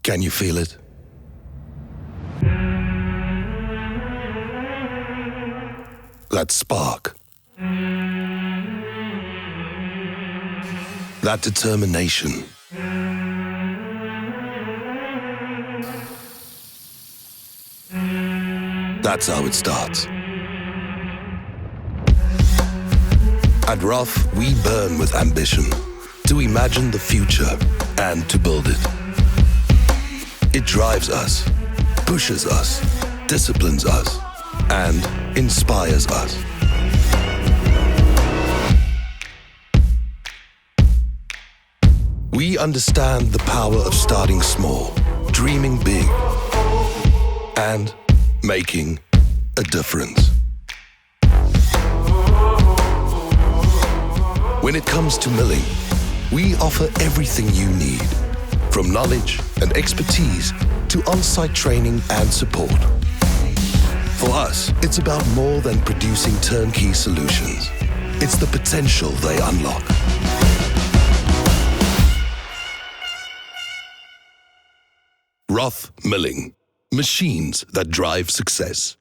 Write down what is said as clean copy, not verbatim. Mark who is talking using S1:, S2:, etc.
S1: Can you feel it? That spark. That determination. That's how it starts. At Roff, we burn with ambition to imagine the future and to build it. It drives us, pushes us, disciplines us, and inspires us. We understand the power of starting small, dreaming big, and making a difference. When it comes to milling, we offer everything you need, from knowledge and expertise to on-site training and support. For us, it's about more than producing turnkey solutions. It's the potential they unlock. Roff Milling, machines that drive success.